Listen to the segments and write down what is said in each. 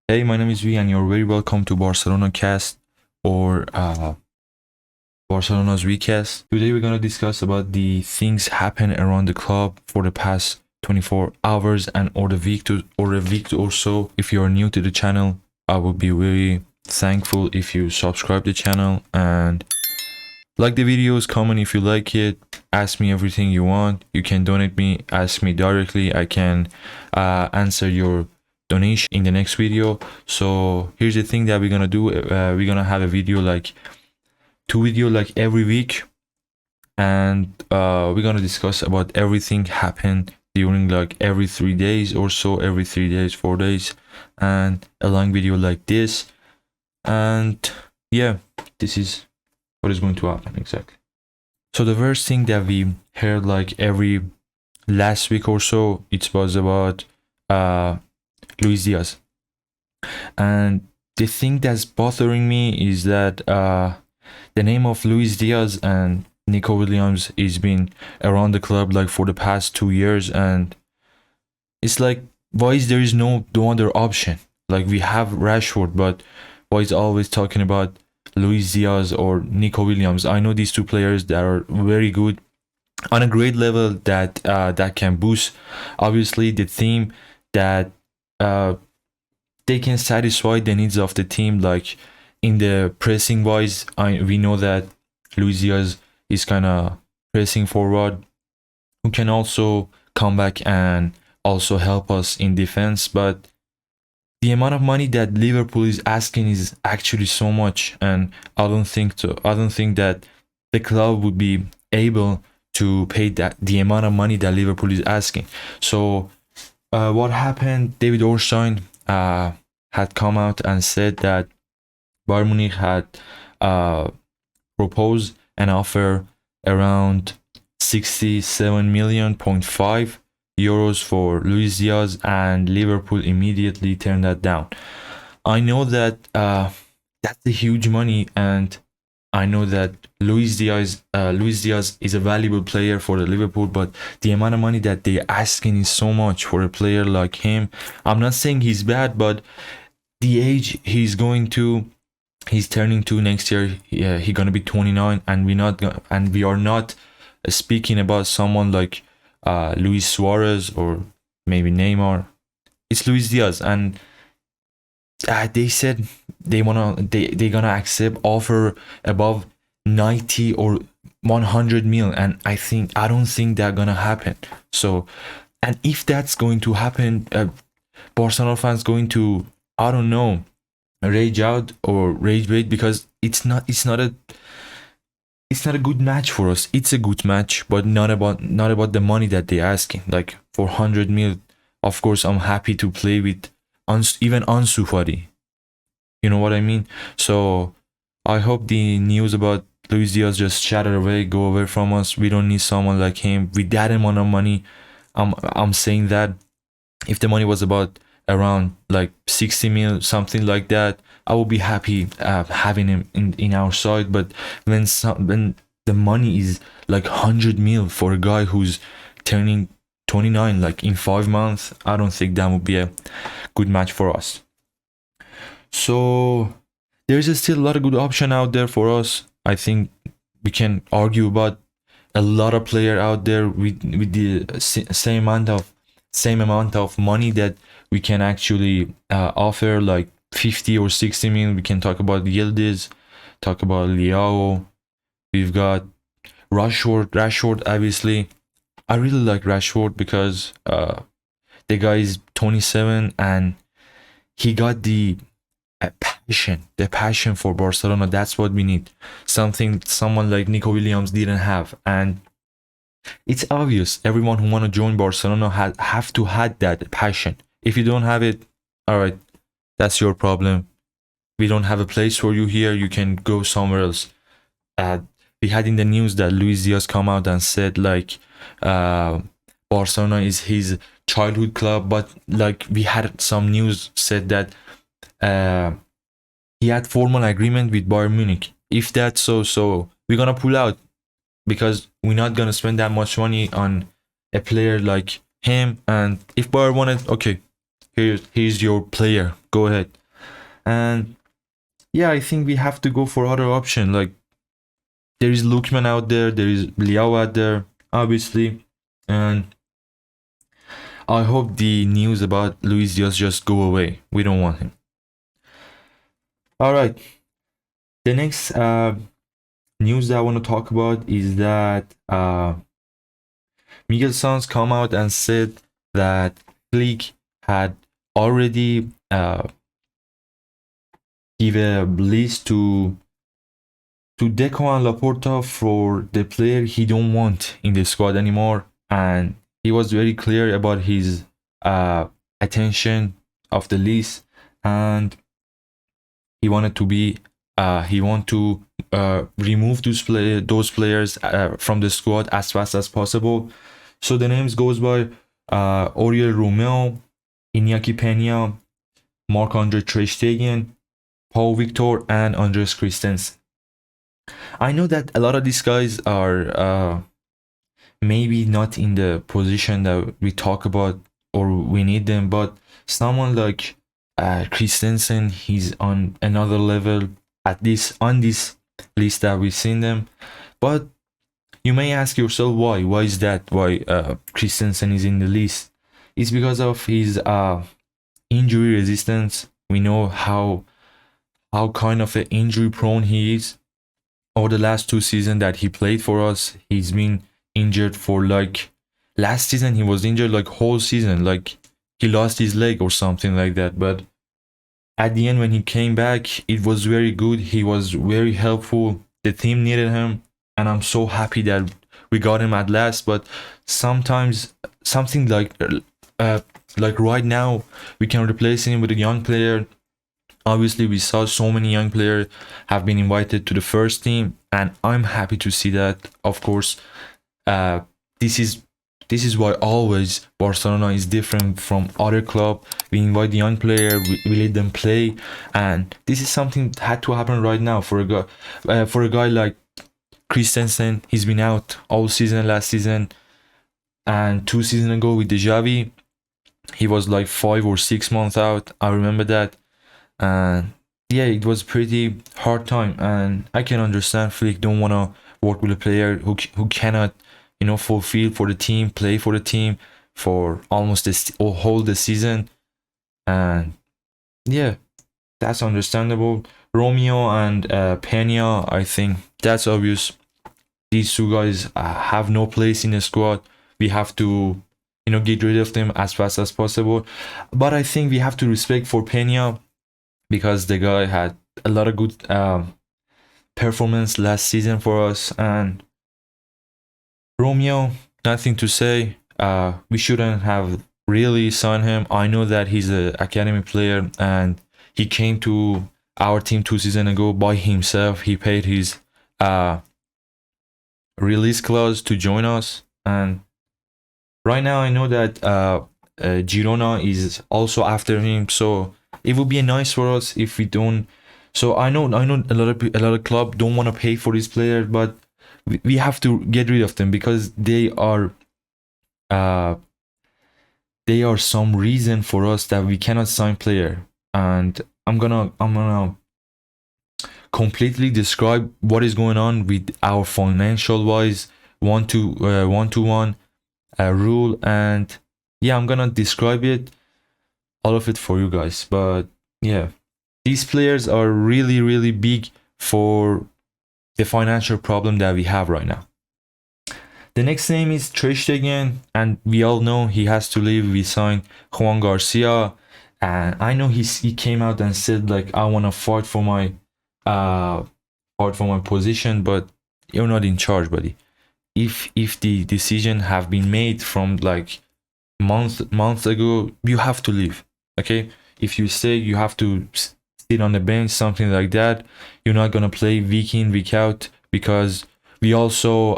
Hey, my name is V, and you're very welcome to Barcelona Cast or Barcelona's Recast. Today we're gonna discuss about the things happen around the club for the past 24 hours and or a week or so. If you are new to the channel, I would be very thankful if you subscribe the channel and like the videos, comment if you like it, ask me everything you want. You can donate me, ask me directly. I can answer your donation in the next video. So here's the thing that we're gonna do. We're gonna have a video like two video like every week, and we're gonna discuss about everything happened during like every 3 days or so, every 3 days, 4 days, and a long video like this. And yeah, this is what is going to happen exactly. So the first thing that we heard like every last week or so, it was about Luis Diaz. And the thing that's bothering me is that the name of Luis Diaz and NICO WILIAMS is been around the club like for the past 2 years, and it's like, why is there is no other option? Like we have RASHFORD, but why is always talking about Luis Diaz or NICO WILIAMS? I know these two players that are very good on a great level that that can boost obviously the team, that they can satisfy the needs of the team. Like in the pressing wise, we know that Luis Diaz is kind of pressing forward, who can also come back and also help us in defense. But the amount of money that Liverpool is asking is actually so much, and I don't think that the club would be able to pay that the amount of money that Liverpool is asking. So what happened? David Orstein had come out and said that Bayern Munich had proposed an offer around 67.5 million for Luis Diaz, and Liverpool immediately turned that down. I know that that's a huge money, and I know that Luis Diaz is a valuable player for the Liverpool, but the amount of money that they're asking is so much for a player like him. I'm not saying he's bad, but the age he's turning to next year, he's gonna be 29, and we are not speaking about someone like Luis Suarez or maybe Neymar. It's Luis Diaz, and they said they're gonna accept offer above 90 or 100 mil, and I don't think that's gonna happen. So, and if that's going to happen, Barcelona fans going to, I don't know, rage out or rage bait, because it's not a good match for us. It's a good match, but not about the money that they're asking. Like for 100 mil, of course I'm happy to play with even Ansu Fati. You know what I mean? So I hope the news about Luis Diaz just shatter away, go away from us. We don't need someone like him with that amount of money. I'm saying that if the money was about around like 60 mil, something like that, I would be happy having him in our side. But when the money is like 100 mil for a guy who's turning 29 like in 5 months, I don't think that would be a good match for us. So there's still a lot of good option out there for us. I think we can argue about a lot of player out there with the same amount of money that we can actually offer, like 50 or 60 million. We can talk about Yildiz, talk about Leao. We've got Rashford obviously. I really like Rashford because the guy is 27 and he got the passion for Barcelona. That's what we need. Someone like NICO WILIAMS didn't have, and it's obvious everyone who want to join Barcelona have to have that passion. If you don't have it, all right, that's your problem. We don't have a place for you here. You can go somewhere else. We had in the news that Luis Diaz come out and said like Barcelona is his childhood club, but like we had some news said that he had formal agreement with Bayern Munich. If that's so we're gonna pull out, because we're not gonna spend that much money on a player like him. And if Bayern wanted, okay, here's your player, go ahead. And yeah, I think we have to go for other option. Like, there is Lookman out there, there is Liao out there, obviously, and I hope the news about Luis Diaz just go away. We don't want him. All right. The next news that I want to talk about is that Miguel Sons come out and said that Flick had already give a list to Deco and Laporta for the player he don't want in the squad anymore, and he was very clear about his attention of the list, and he wanted to be remove those players from the squad as fast as possible. So the names goes by Oriol Romeu, Iñaki Peña, Marc-Andre ter Stegen, Paul Victor, and Andreas Christensen. I know that a lot of these guys are maybe not in the position that we talk about or we need them, but someone like Christensen, he's on another level at this on this list that we've seen them. But you may ask yourself why is that, why Christensen is in the list? It's because of his injury resistance. We know how kind of an injury prone he is. Over the last 2 seasons that he played for us, he's been injured for like, last season he was injured like whole season, like he lost his leg or something like that. But at the end, when he came back, it was very good. He was very helpful. The team needed him, and I'm so happy that we got him at last. But sometimes something like right now, we can replace him with a young player. Obviously, we saw so many young players have been invited to the first team, and I'm happy to see that. Of course, this is why always Barcelona is different from other club. We invite the young player, we let them play, and this is something that had to happen right now for a guy like Christensen. He's been out all season last season, and 2 seasons ago with the Xavi, he was like 5 or 6 months out. I remember that. And yeah, it was pretty hard time, and I can understand Flick don't want to work with a player who cannot, fulfill for the team, play for the team for almost or whole the season. And yeah, that's understandable. Romeo and Peña, I think that's obvious. These 2 guys have no place in the squad. We have to get rid of them as fast as possible. But I think we have to respect for Peña, because the guy had a lot of good performance last season for us. And Romeo, nothing to say. We shouldn't have really signed him. I know that he's an academy player, and he came to our team 2 seasons ago by himself. He paid his release clause to join us, and right now I know that Girona is also after him, so it would be nice for us if we don't. So I know a lot of club don't want to pay for this player, but we have to get rid of them, because they are some reason for us that we cannot sign player. And I'm gonna completely describe what is going on with our financial wise one-to-one rule, and yeah, I'm gonna describe it, all of it for you guys. But yeah, these players are really, really big for the financial problem that we have right now. The next name is ter Stegen, and we all know he has to leave. We signed Juan Garcia, and I know he came out and said like, I want to fight for my position, but you're not in charge, buddy. If the decision have been made from like months ago, you have to leave. Okay, if you say you have to sit on the bench, something like that, you're not gonna play week in, week out, because we also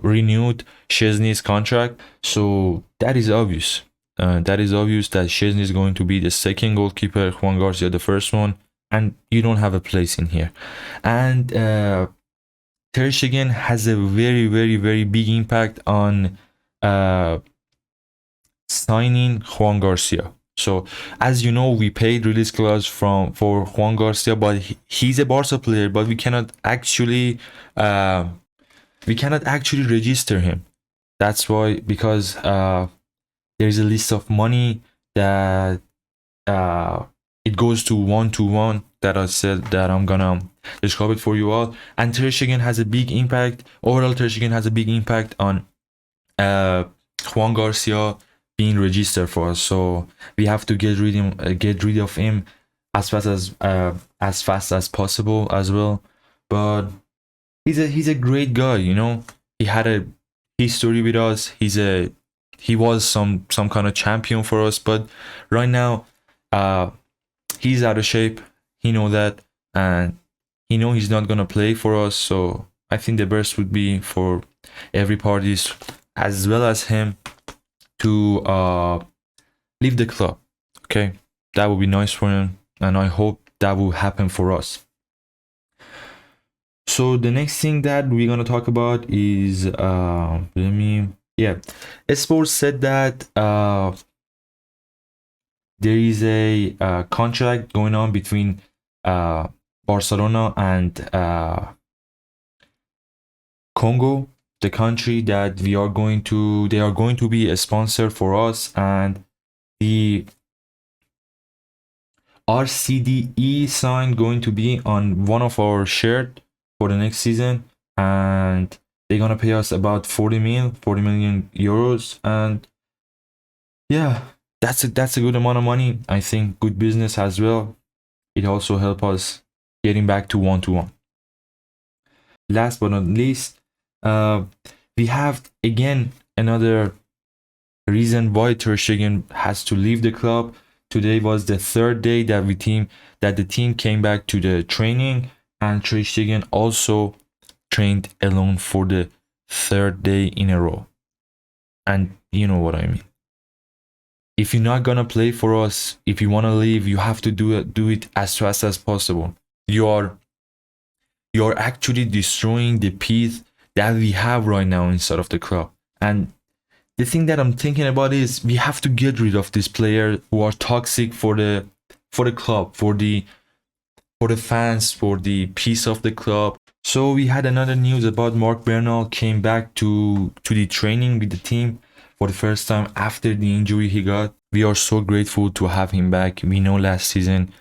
renewed Szczesny's contract. So that is obvious. That Szczesny is going to be the second goalkeeper, Juan Garcia the first one, and you don't have a place in here. And ter Stegen has a very, very, very big impact on signing Juan Garcia. So as you know, we paid release clause for Juan Garcia, but he's a Barca player, but we cannot actually register him. That's why, because there's a list of money that it goes to 1 to 1 that I said that I'm gonna describe it for you all. And Ter Stegen has a big impact. Overall, Ter Stegen has a big impact on Juan Garcia being registered for us. So we have to get rid of him as fast as possible as well. But he's a great guy, you know. He had a history with us. He was some kind of champion for us, but right now he's out of shape. He know that, and he know he's not gonna play for us. So I think the best would be for every parties as well as him to leave the club. Okay, that would be nice for him, and I hope that will happen for us. So the next thing that we're gonna talk about is Sports said that there is a contract going on between Barcelona and Congo, the country that they are going to be a sponsor for us, and the RCDE sign going to be on one of our shirt for the next season, and they're gonna pay us about 40 million euros, and yeah, that's a good amount of money. I think good business as well. It also help us getting back to 1-1. Last but not least, we have again another reason why Ter Stegen has to leave the club. Today was the third day that the team came back to the training, and Ter Stegen also trained alone for the third day in a row. And you know what I mean. If you're not gonna play for us, if you wanna leave, you have to do it as fast as possible. You're actually destroying the peace that we have right now inside of the club. And the thing that I'm thinking about is we have to get rid of these players who are toxic for the club, for the fans, for the peace of the club. So we had another news about Marc Bernal came back to the training with the team for the first time after the injury he got. We are so grateful to have him back. We know last season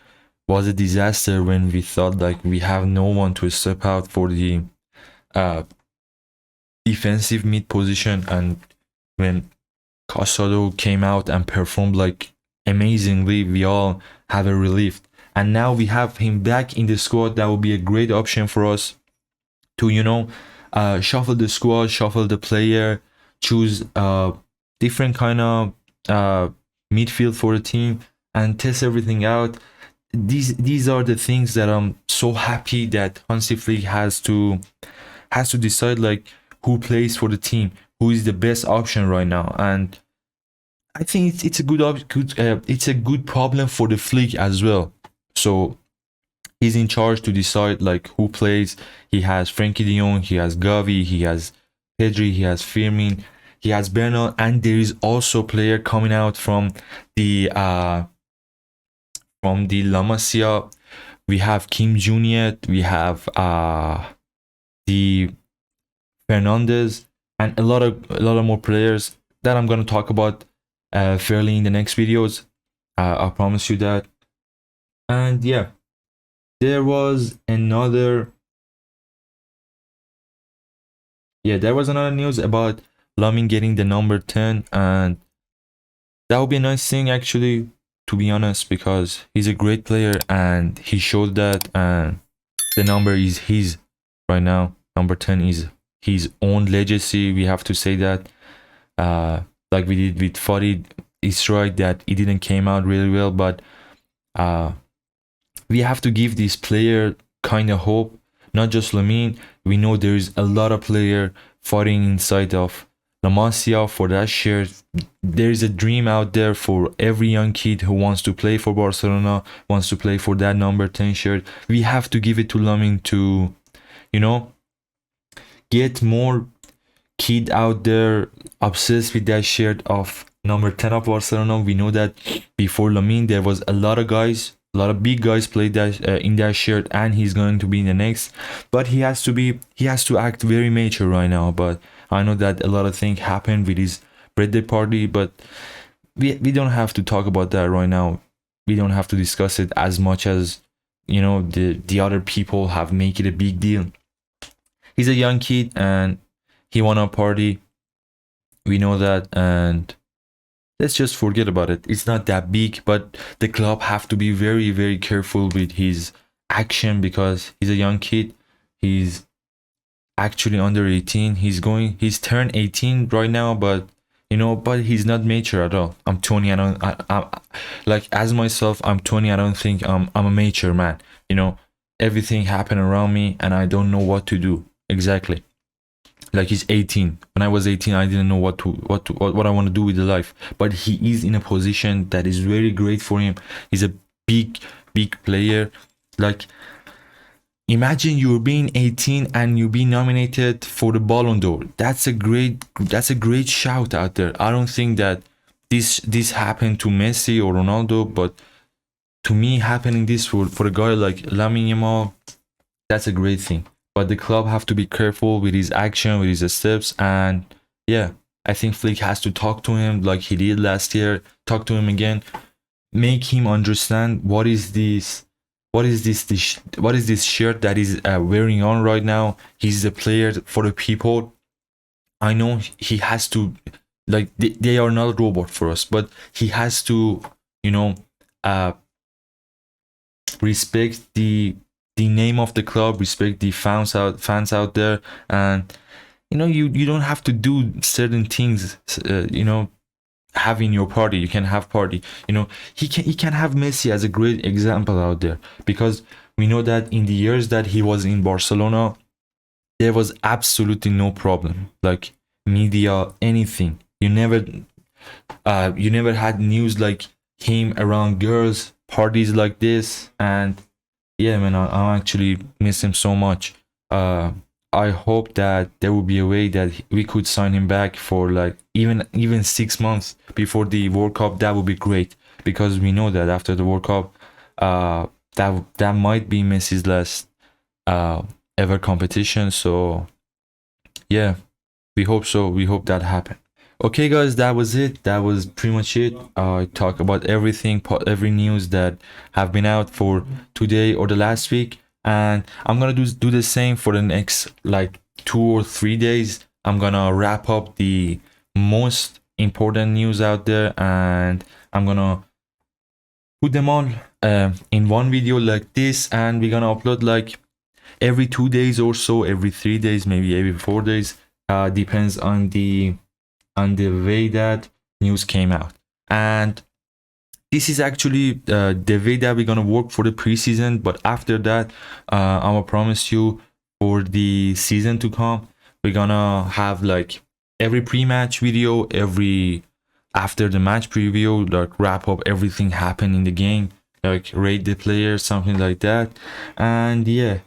was a disaster when we thought like we have no one to step out for the defensive mid position, and when Casado came out and performed like amazingly, we all have a relief. And now we have him back in the squad. That will be a great option for us to, shuffle the squad, shuffle the player, choose different kind of midfield for the team, and test everything out. These are the things that I'm so happy that Hansi Flick has to decide like who plays for the team, who is the best option right now. And I think it's a good problem for the Flick as well. So he's in charge to decide like who plays. He has Frankie de Jong, he has Gavi, he has Pedri, he has Firmin, he has Bernal, and there is also player coming out from the La Masia. We have Kim Junior, we have the Fernandez, and a lot of more players that I'm gonna talk about fairly in the next videos. I promise you that. And yeah, there was another news about Lamin getting the number 10, and that would be a nice thing actually, to be honest, because he's a great player and he showed that, and the number is his right now. Number 10 is his own legacy. We have to say that, like we did with Farid. It's right that it didn't came out really well, but we have to give this player kind of hope. Not just Lamine. We know there is a lot of player fighting inside of La Masia for that shirt. There is a dream out there for every young kid who wants to play for Barcelona, wants to play for that number 10 shirt. We have to give it to Lamine to, get more kid out there obsessed with that shirt of number 10 of Barcelona. We know that before Lamine, there was a lot of guys, a lot of big guys played that in that shirt, and he's going to be in the next. But he has to act very mature right now. But I know that a lot of things happened with his birthday party, but we don't have to talk about that right now. We don't have to discuss it as much as, you know, the other people have make it a big deal. He's a young kid and he wanna party. We know that, and let's just forget about it. It's not that big, but the club have to be very, very careful with his action because he's a young kid. He's actually under 18. He's turned 18 right now, but you know, but he's not mature at all. I'm 20. I like, as myself, I'm 20. I don't think I'm a mature man. You know, everything happened around me and I don't know what to do exactly. Like, he's 18. When I was 18, I didn't know what I want to do with the life. But he is in a position that is very great for him. He's a big player. Like, imagine you're being 18 and you be nominated for the Ballon d'Or. That's a great shout out there. I don't think that this happened to Messi or Ronaldo, but to me, happening this for a guy like Lamine Yamal, that's a great thing. But the club have to be careful with his action, with his steps, and yeah, I think Flick has to talk to him like he did last year. Talk to him again, make him understand what is this shirt that he's wearing on right now. He's a player for the people. I know he has to, like, they are not a robot for us, but he has to, you know, respect the name of the club, respect the fans out there, and you know, you don't have to do certain things, you know, having your party. You can have party, you know. He can have Messi as a great example out there, because we know that in the years that he was in Barcelona, there was absolutely no problem, like media, anything. You never had news like him around girls, parties like this. And yeah, man, I actually miss him so much. I hope that there will be a way that we could sign him back for like even 6 months before the World Cup. That would be great, because we know that after the World Cup, that might be Messi's last ever competition. So yeah, we hope so. We hope that happen. Okay, guys, that was it. That was pretty much it. I talked about everything, every news that have been out for today or the last week, and I'm gonna do the same for the next like 2 or 3 days. I'm gonna wrap up the most important news out there, and I'm gonna put them all in one video like this, and we're gonna upload like every 2 days or so, every 3 days, maybe every 4 days. Depends on the way that news came out. And this is actually the way that we're gonna work for the preseason. But after that, I'm gonna promise you, for the season to come, we're gonna have like every pre-match video, every after the match preview, like wrap up everything happened in the game, like rate the players, something like that. And yeah,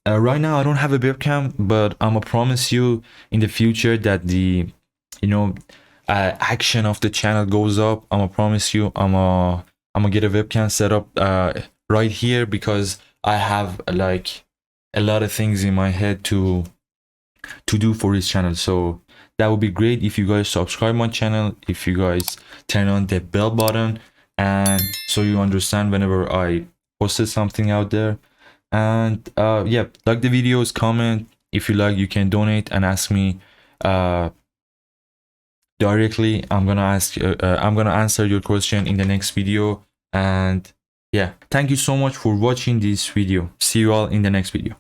right now I don't have a webcam, but I'm gonna promise you in the future that the, you know, action of the channel goes up. I'm gonna promise you, I'm gonna get a webcam set up right here, because I have like a lot of things in my head to do for this channel. So that would be great if you guys subscribe my channel, if you guys turn on the bell button, and so you understand whenever I posted something out there. And yeah, like the videos, comment. If you like, you can donate and ask me directly. I'm gonna answer your question in the next video. And yeah, thank you so much for watching this video. See you all in the next video.